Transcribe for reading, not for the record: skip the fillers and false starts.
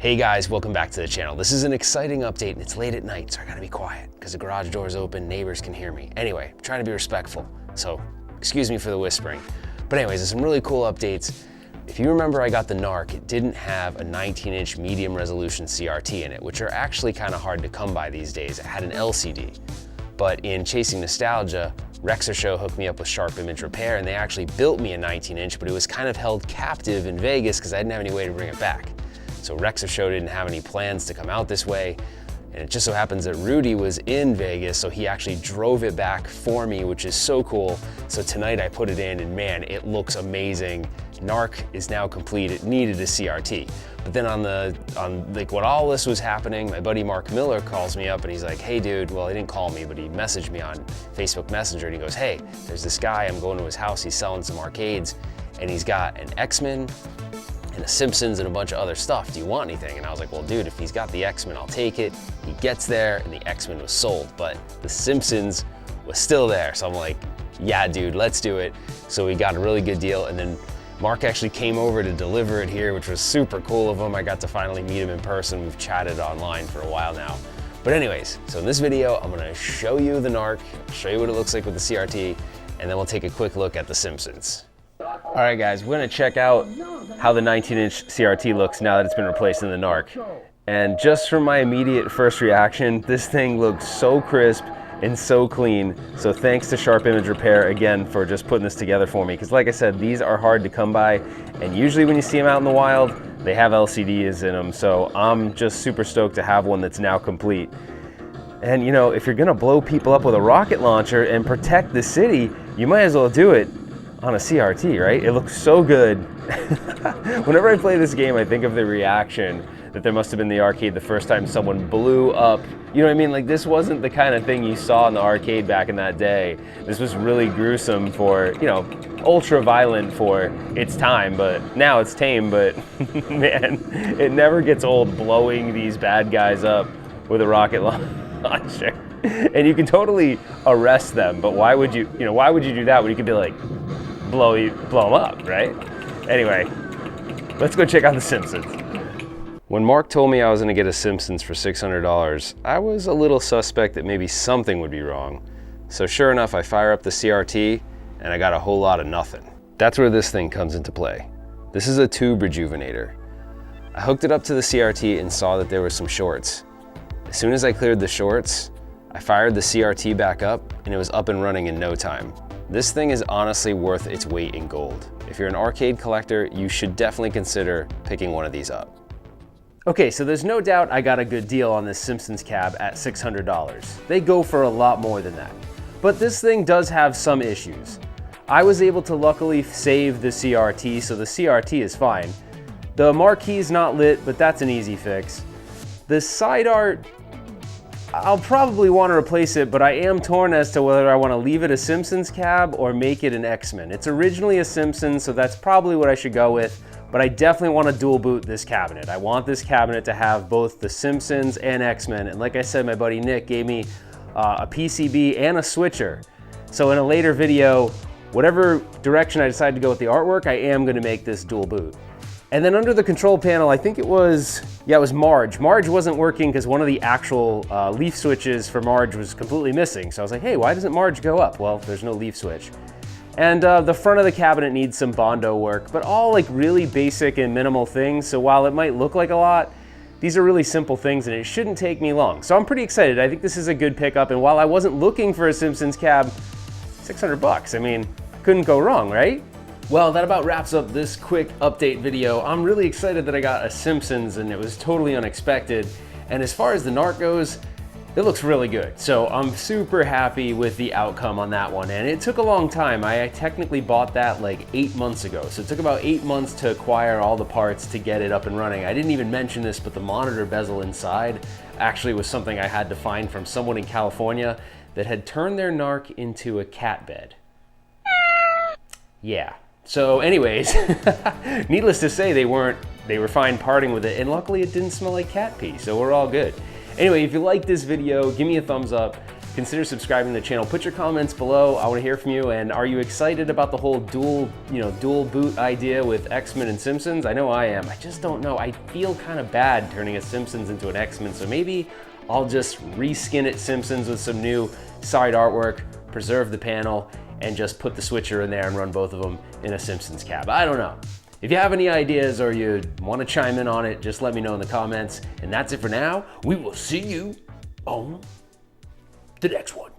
Hey guys, welcome back to the channel. This is an exciting update and it's late at night, so I gotta be quiet because the garage door is open, neighbors can hear me. Anyway, I'm trying to be respectful, so excuse me for the whispering. But anyways, there's some really cool updates. If you remember, I got the NARC. It didn't have a 19-inch medium resolution CRT in it, which are actually kind of hard to come by these days. It had an LCD. But in chasing nostalgia, Rexer Show hooked me up with Sharp Image Repair and they actually built me a 19-inch, but it was kind of held captive in Vegas because I didn't have any way to bring it back. So Rexer Show didn't have any plans to come out this way. And it just so happens that Rudy was in Vegas, so he actually drove it back for me, which is so cool. So tonight I put it in and man, it looks amazing. NARC is now complete. It needed a CRT. But then on like when all this was happening, my buddy Mark Miller calls me up and he's like, hey dude, well, he didn't call me, but he messaged me on Facebook Messenger and he goes, hey, there's this guy, I'm going to his house, he's selling some arcades and he's got an X-Men and a Simpsons and a bunch of other stuff. Do you want anything? And I was like, well, dude, if he's got the X-Men, I'll take it. He gets there and the X-Men was sold, but the Simpsons was still there. So I'm like, yeah, dude, let's do it. So we got a really good deal. And then Mark actually came over to deliver it here, which was super cool of him. I got to finally meet him in person. We've chatted online for a while now. But anyways, so in this video, I'm gonna show you the NARC, show you what it looks like with the CRT, and then we'll take a quick look at the Simpsons. All right, guys, we're gonna check out how the 19-inch CRT looks now that it's been replaced in the NARC. And just from my immediate first reaction, this thing looks so crisp and so clean. So thanks to Sharp Image Repair again for just putting this together for me. Because like I said, these are hard to come by. And usually when you see them out in the wild, they have LCDs in them. So I'm just super stoked to have one that's now complete. And you know, if you're gonna blow people up with a rocket launcher and protect the city, you might as well do it on a CRT, right? It looks so good. Whenever I play this game, I think of the reaction that there must have been in the arcade the first time someone blew up. You know what I mean? Like, this wasn't the kind of thing you saw in the arcade back in that day. This was really gruesome for, you know, ultra violent for its time, but now it's tame, but man, it never gets old blowing these bad guys up with a rocket launcher. And you can totally arrest them, but why would you do that when you could be like, blow them up, right? Anyway, let's go check out the Simpsons. When Mark told me I was gonna get a Simpsons for $600, I was a little suspect that maybe something would be wrong. So sure enough, I fire up the CRT and I got a whole lot of nothing. That's where this thing comes into play. This is a tube rejuvenator. I hooked it up to the CRT and saw that there were some shorts. As soon as I cleared the shorts, I fired the CRT back up and it was up and running in no time. This thing is honestly worth its weight in gold. If you're an arcade collector, you should definitely consider picking one of these up. Okay, so there's no doubt I got a good deal on this Simpsons cab at $600. They go for a lot more than that. But this thing does have some issues. I was able to luckily save the CRT, so the CRT is fine. The marquee's not lit, but that's an easy fix. The side art, I'll probably want to replace it, but I am torn as to whether I want to leave it a Simpsons cab or make it an X-Men. It's originally a Simpsons, so that's probably what I should go with, but I definitely want to dual boot this cabinet. I want this cabinet to have both the Simpsons and X-Men, and like I said, my buddy Nick gave me a PCB and a switcher. So in a later video, whatever direction I decide to go with the artwork, I am going to make this dual boot. And then under the control panel, I think it was Marge. Marge wasn't working because one of the actual leaf switches for Marge was completely missing. So I was like, hey, why doesn't Marge go up? Well, there's no leaf switch. And the front of the cabinet needs some Bondo work, but all like really basic and minimal things. So while it might look like a lot, these are really simple things and it shouldn't take me long. So I'm pretty excited. I think this is a good pickup. And while I wasn't looking for a Simpsons cab, $600. I mean, couldn't go wrong, right? Well, that about wraps up this quick update video. I'm really excited that I got a Simpsons and it was totally unexpected. And as far as the NARC goes, it looks really good. So I'm super happy with the outcome on that one. And it took a long time. I technically bought that like 8 months ago. So it took about 8 months to acquire all the parts to get it up and running. I didn't even mention this, but the monitor bezel inside actually was something I had to find from someone in California that had turned their NARC into a cat bed. Yeah. So anyways, needless to say, they were fine parting with it, and luckily it didn't smell like cat pee, so we're all good. Anyway, if you like this video, give me a thumbs up. consider subscribing to the channel. Put your comments below. I want to hear from you. And are you excited about the whole dual boot idea with X-Men and Simpsons? I know I am. I just don't know. I feel kind of bad turning a Simpsons into an X-Men, so maybe I'll just reskin it Simpsons with some new side artwork, preserve the panel, and just put the switcher in there and run both of them in a Simpsons cab. I don't know. If you have any ideas or you want to chime in on it, just let me know in the comments. And that's it for now. We will see you on the next one.